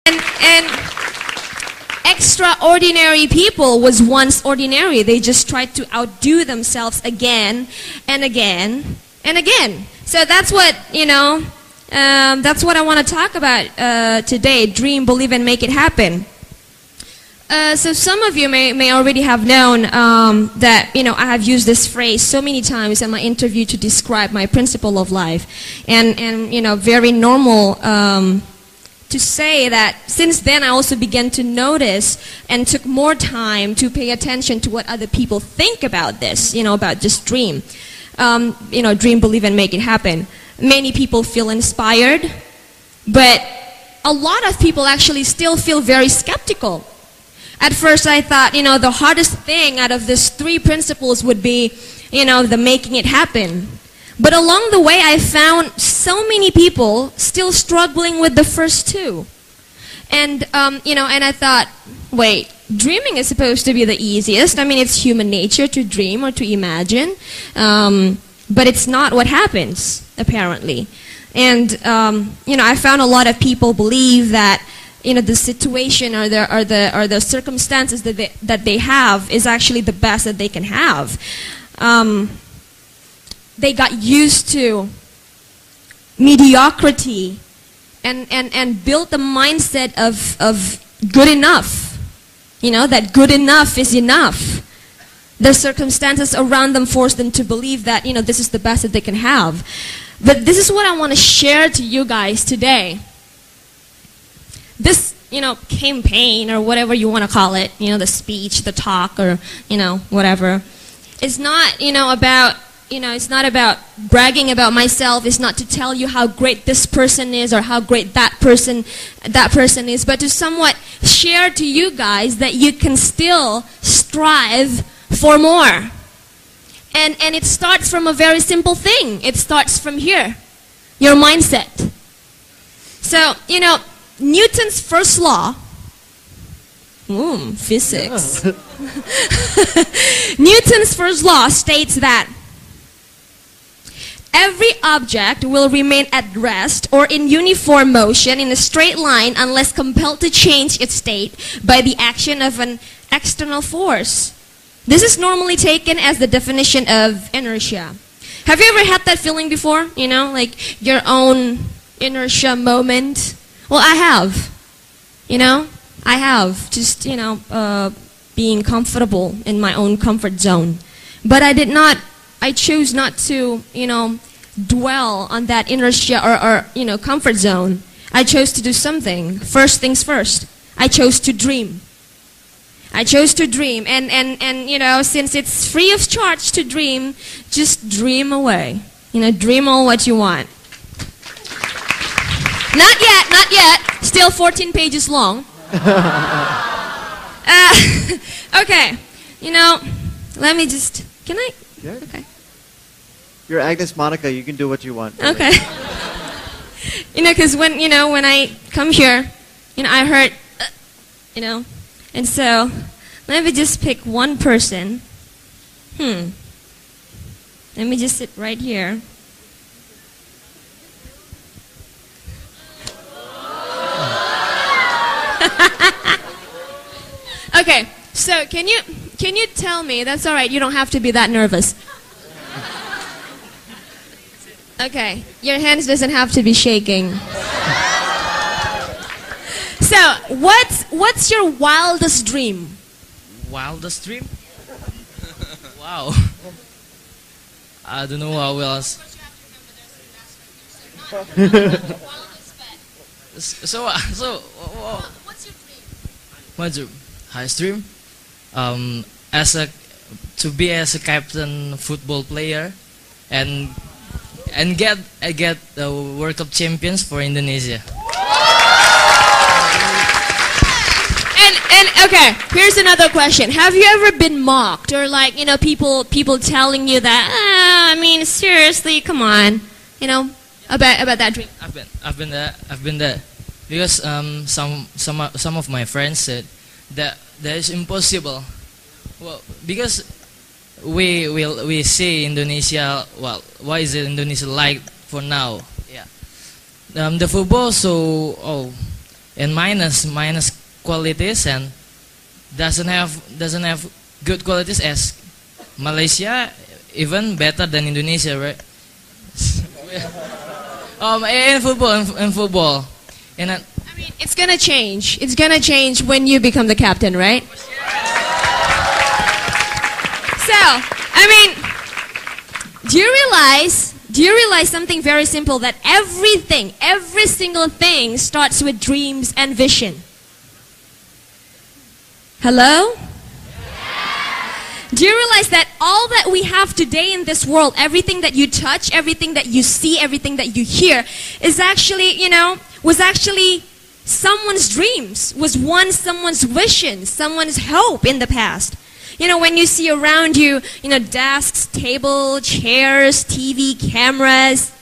And extraordinary people was once ordinary. They just tried to outdo themselves again and again and again. So that's what, that's what I want to talk about today. Dream, believe, and make it happen. So some of you may already have known that, I have used this phrase so many times in my interview to describe my principle of life. And very normal to say that since then I also began to notice and took more time to pay attention to what other people think about this, about just dream. Dream, believe, and make it happen. Many people feel inspired, but a lot of people actually still feel very skeptical. At first I thought, the hardest thing out of these 3 principles would be, the making it happen. But along the way I found so many people still struggling with the first 2. And, and I thought, wait, dreaming is supposed to be the easiest. I mean, it's human nature to dream or to imagine. But it's not what happens, apparently. And, I found a lot of people believe that, the situation or the circumstances that they have is actually the best that they can have. They got used to mediocrity and built the mindset of good enough. That good enough is enough. The circumstances around them force them to believe that, this is the best that they can have. But this is what I want to share to you guys today. This, campaign or whatever you want to call it, the speech, the talk, or, whatever, is not, about, it's not about bragging about myself. It's not to tell you how great this person is or how great that person is, but to somewhat share to you guys that you can still strive for more. And it starts from a very simple thing. It starts from here, your mindset. So, Newton's first law, physics. Yeah. Newton's first law states that every object will remain at rest or in uniform motion in a straight line unless compelled to change its state by the action of an external force. This is normally taken as the definition of inertia. Have you ever had that feeling before? Like your own inertia moment? Well, I have. I have. Just, being comfortable in my own comfort zone. But I chose not to, dwell on that inertia or comfort zone. I chose to do something. First things first. I chose to dream. I chose to dream. And since it's free of charge to dream, just dream away. Dream all what you want. Not yet. Still 14 pages long. Okay. Let me just, can I? Yeah. Okay. You're Agnes Monica, you can do what you want. Okay. Because when I come here, I heard, and so let me just pick one person. Let me just sit right here. Okay, so can you tell me, that's all right, you don't have to be that nervous. Okay, your hands doesn't have to be shaking. So, what's your wildest dream? Wildest dream? Wow. I don't know how else. So, What's your dream? My dream, highest dream, to be as a captain football player, and get the World Cup champions for Indonesia. And okay, here's another question. Have you ever been mocked or people telling you that? I mean, seriously, come on, about that dream? I've been there, because some of my friends said that is impossible. Well, because we see Indonesia. Well, why is it Indonesia like for now? Yeah, the football and minus qualities and doesn't have good qualities as Malaysia, even better than Indonesia, right? In football, and I mean, it's gonna change. It's gonna change when you become the captain, right? So, I mean, do you realize something very simple, that every single thing starts with dreams and vision? Hello? Do you realize that all that we have today in this world, everything that you touch, everything that you see, everything that you hear, is actually, was actually someone's dreams, was once someone's vision, someone's hope in the past. When you see around you, desks, table, chairs, TV, cameras,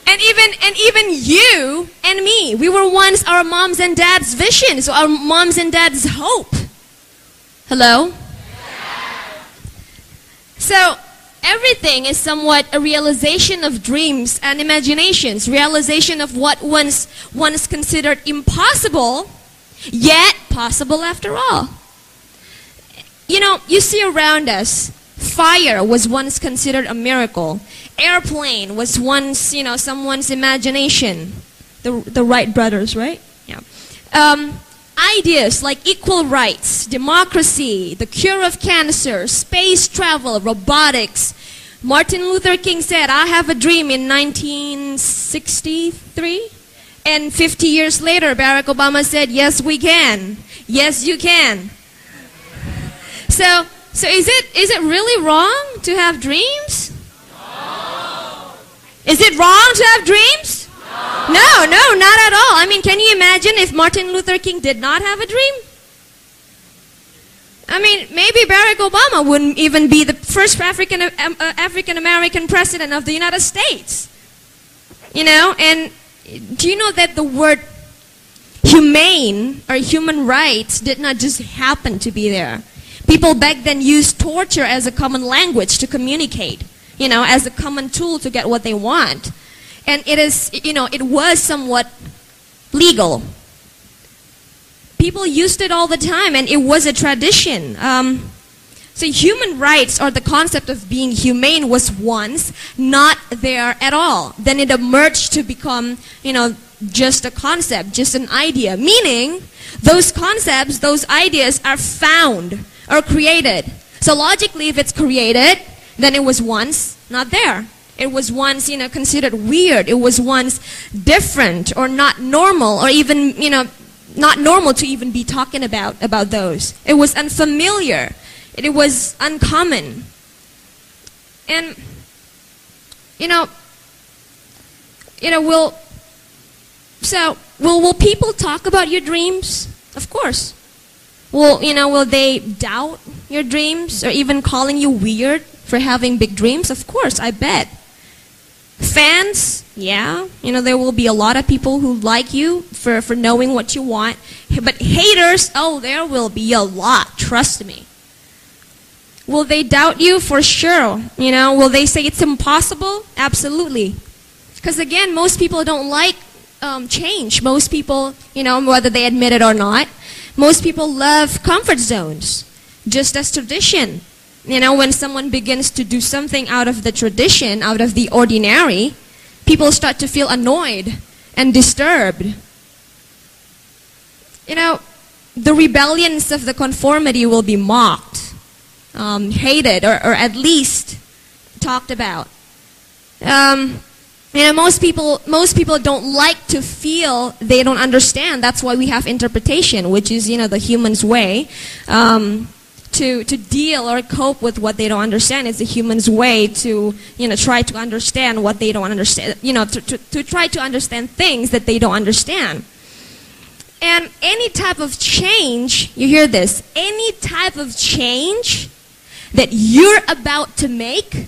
and even you and me, we were once our moms and dads' vision, so our moms and dads' hope. Hello? So everything is somewhat a realization of dreams and imaginations, realization of what once considered impossible, yet possible after all. You see around us, fire was once considered a miracle. Airplane was once, someone's imagination. The Wright brothers, right? Yeah. Ideas like equal rights, democracy, the cure of cancer, space travel, robotics. Martin Luther King said, "I have a dream" in 1963. And 50 years later, Barack Obama said, "Yes, we can. Yes, you can." So is it really wrong to have dreams? No. Is it wrong to have dreams? No, not at all. I mean, can you imagine if Martin Luther King did not have a dream? I mean, maybe Barack Obama wouldn't even be the first African American president of the United States. And do you know that the word humane or human rights did not just happen to be there? People back then used torture as a common language to communicate, as a common tool to get what they want. And it was somewhat legal. People used it all the time, and it was a tradition. So human rights, or the concept of being humane, was once not there at all. Then it emerged to become, just a concept, just an idea. Meaning, those concepts, those ideas are found or created. So logically, if it's created, then it was once not there. It was once, considered weird. It was once different or not normal, or even, not normal to even be talking about those. It was unfamiliar. It was uncommon. And, will people talk about your dreams? Of course. Will they doubt your dreams, or even calling you weird for having big dreams? Of course, I bet. Fans, yeah, there will be a lot of people who like you for knowing what you want. But haters, oh, there will be a lot, trust me. Will they doubt you? For sure. Will they say it's impossible? Absolutely. Because again, most people don't like change. Most people, whether they admit it or not, most people love comfort zones, just as tradition. When someone begins to do something out of the tradition, out of the ordinary, people start to feel annoyed and disturbed. The rebellions of the conformity will be mocked, hated, or at least talked about. Most people don't like to feel they don't understand. That's why we have interpretation, which is, the human's way to deal or cope with what they don't understand. It's the human's way to, try to understand what they don't understand, to try to understand things that they don't understand. And any type of change, you hear this, any type of change that you're about to make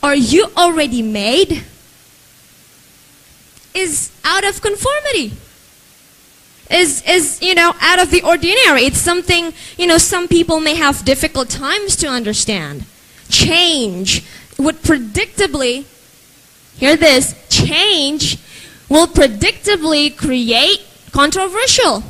or you already made is out of conformity. Is out of the ordinary. It's something, some people may have difficult times to understand. Change would predictably, hear this, change will predictably create controversial.